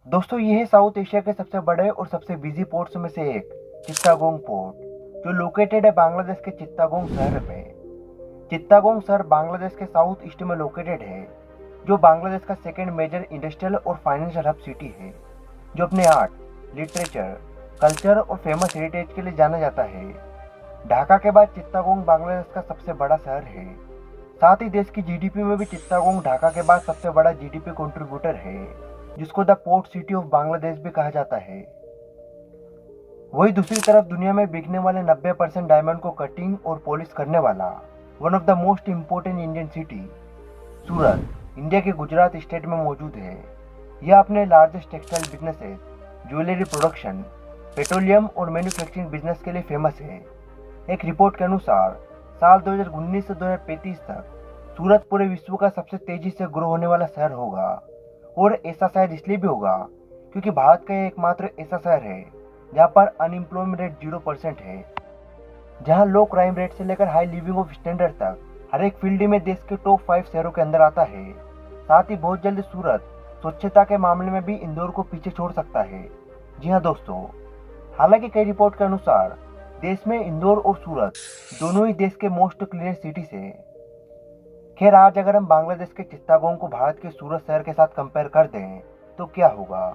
दोस्तों ये है साउथ एशिया के सबसे बड़े और सबसे बिजी पोर्ट्स में से एक चित्तागोंग पोर्ट, जो लोकेटेड है बांग्लादेश के चित्तागोंग शहर में। चित्तागोंग शहर बांग्लादेश के साउथ ईस्ट में लोकेटेड है, जो बांग्लादेश का सेकेंड मेजर इंडस्ट्रियल और फाइनेंशियल हब सिटी है, जो अपने आर्ट, लिटरेचर, कल्चर और फेमस हेरिटेज के लिए जाना जाता है। ढाका के बाद चित्तागोंग बांग्लादेश का सबसे बड़ा शहर है। साथ ही देश की जीडीपी में भी चित्तागोंग ढाका के बाद सबसे बड़ा जीडीपी कंट्रीब्यूटर है, जिसको the port city of Bangladesh भी कहा जाता है। वही दूसरी तरफ दुनिया में बिकने वाले 90% डायमंड को कटिंग और पॉलिश करने वाला one of the most important Indian city Surat, India के गुजरात स्टेट में मौजूद है। यह अपने largest textile businesses, jewellery production, petroleum और मैन्युफैक्चरिंग बिजनेस के लिए फेमस है। एक रिपोर्ट के अनुसार साल 2019 से 2035 तक सूरत पूरे विश्व का सबसे तेजी से ग्रो होने वाला शहर होगा। और ऐसा शायद इसलिए भी होगा क्योंकि भारत का एकमात्र ऐसा शहर है जहाँ पर अनएम्प्लॉयमेंट रेट 0% है, जहाँ लो क्राइम रेट से लेकर हाई लिविंग ऑफ स्टैंडर्ड तक हर एक फील्ड में देश के टॉप 5 शहरों के अंदर आता है। साथ ही बहुत जल्द सूरत स्वच्छता के मामले में भी इंदौर को पीछे छोड़ सकता है। जी हाँ दोस्तों, हालांकि कई रिपोर्ट के अनुसार देश में इंदौर और सूरत दोनों ही देश के मोस्ट क्लीनेस्ट सिटीज है। खैर, आज अगर हम बांग्लादेश के चित्तागोंग को भारत के सूरत शहर के साथ कंपेयर कर दें तो क्या होगा?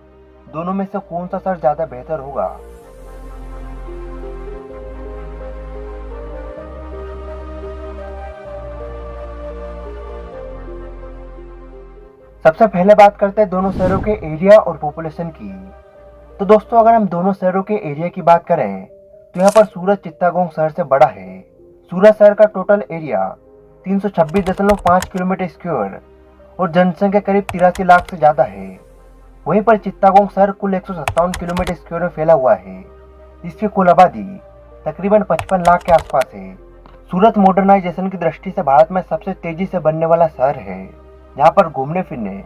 दोनों में से कौन सा शहर ज्यादा बेहतर होगा? सबसे पहले बात करते हैं दोनों शहरों के एरिया और पॉपुलेशन की। तो दोस्तों, अगर हम दोनों शहरों के एरिया की बात करें तो यहाँ पर सूरत चित्तागोंग शहर से बड़ा है। सूरत शहर का टोटल एरिया 326.5 किलोमीटर स्क्वायर और जनसंख्या करीब 83 लाख से ज्यादा है। वहीं पर चित्तागोंग शहर कुल 157 किलोमीटर स्क्वायर में फैला हुआ है, जिसकी कुल आबादी तकरीबन 55 लाख के आसपास है। सूरत मॉडर्नाइजेशन की दृष्टि से भारत में सबसे तेजी से बनने वाला शहर है, जहाँ पर घूमने फिरने,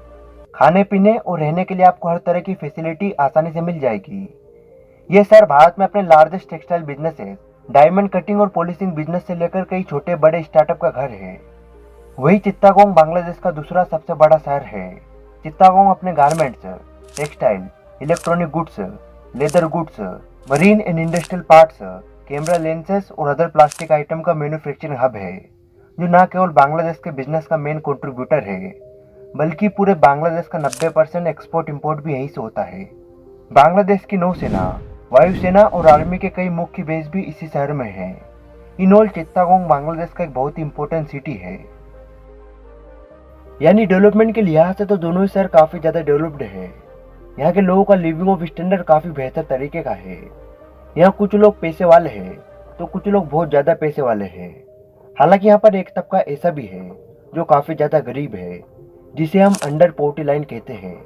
खाने पीने और रहने के लिए आपको हर तरह की फैसिलिटी आसानी से मिल जाएगी। यह शहर भारत में अपने largest textile businesses, diamond cutting और पॉलिशिंग बिजनेस से लेकर कई छोटे बड़े स्टार्टअप का घर है। वही चित्तागोंग बांग्लादेश का दूसरा सबसे बड़ा शहर है। चित्तागोंग अपने garments, textile, electronic goods, leather goods, marine and industrial parts, camera lenses और अदर प्लास्टिक आइटम का मैन्युफैक्चरिंग हब है, जो न केवल बांग्लादेश के बिजनेस का मेन कंट्रीब्यूटर है, बल्कि पूरे बांग्लादेश का 90% एक्सपोर्ट इंपोर्ट भी यहीं से होता है। बांग्लादेश की नौसेना, वायुसेना और आर्मी के कई मुख्य बेस भी इसी शहर में हैं। इन ऑल चित्तागोंग बांग्लादेश का एक बहुत ही इंपॉर्टेंट सिटी है। यानी डेवलपमेंट के लिहाज से तो दोनों ही शहर काफी ज्यादा डेवलप्ड है। यहाँ के लोगों का लिविंग ऑफ स्टैंडर्ड काफी बेहतर तरीके का है। यहाँ कुछ लोग पैसे वाले हैं तो कुछ लोग बहुत ज्यादा पैसे वाले हैं। हालांकि यहाँ पर एक तबका ऐसा भी है जो काफी ज्यादा गरीब है, जिसे हम अंडर पॉवर्टी लाइन कहते हैं।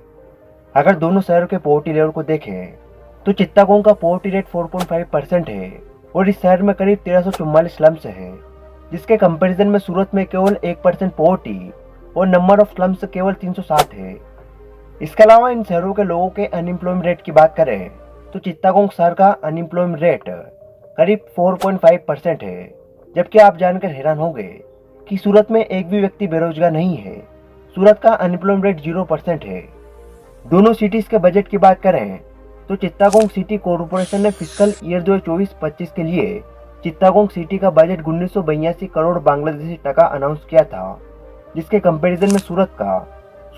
अगर दोनों शहरों के पॉवर्टी लेवल को देखें तो चित्तागोंग का पॉवर्टी रेट 4.5% है और इस शहर में करीब 1344 स्लम्स है, जिसके कंपैरिजन में सूरत में केवल 1% पॉवर्टी और नंबर ऑफ स्लम्स केवल 307 है। इसके अलावा इन शहरों के लोगों के अनएम्प्लॉयमेंट रेट की बात करें तो चित्तागोंग शहर का अनएम्प्लॉयमेंट रेट करीब 4.5% है, जबकि आप जानकर हैरान होंगे कि सूरत में एक भी व्यक्ति बेरोजगार नहीं है। सूरत का अनएम्प्लॉयमेंट रेट 0% है। दोनों सिटीज के बजट की बात करें तो चित्तागोंग सिटी कॉरपोरेशन ने फिस्कल ईयर 2024-25 के लिए चित्तागोंग सिटी का बजट 1982 करोड़ बांग्लादेशी टका अनाउंस किया था, जिसके कंपैरिजन में सूरत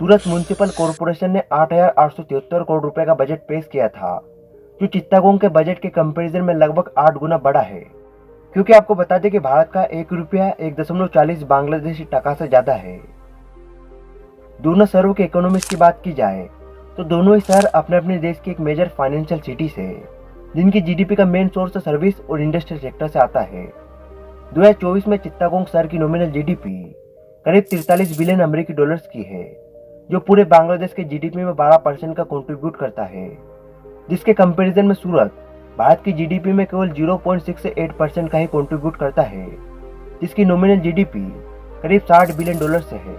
म्युनिसिपल कॉरपोरेशन ने 8,873 करोड़ रुपए का बजट पेश किया था, जो चित्तागोंग के बजट के कंपैरिजन में लगभग 8 गुना बड़ा है। क्योंकि आपको बता दें कि भारत का 1 रुपया 1.40 बांग्लादेशी टका से ज्यादा है। दोनों शहरों के इकोनॉमिक्स की बात की जाए तो दोनों ही शहर अपने अपने देश की एक मेजर फाइनेंशियल सिटीज है, जिनकी जीडीपी का मेन सोर्स सर्विस और इंडस्ट्रियल सेक्टर से आता है। 2024 में चित्तागोंग शहर की नॉमिनल जीडीपी करीब 43 बिलियन अमेरिकी डॉलर्स की है, जो पूरे बांग्लादेश के जीडीपी में 12% का कंट्रीब्यूट करता है, जिसके कंपैरिजन में सूरत भारत की जीडीपी में केवल 0.68% का ही कंट्रीब्यूट करता है, जिसकी नॉमिनल जीडीपी करीब 60 बिलियन डॉलर से है।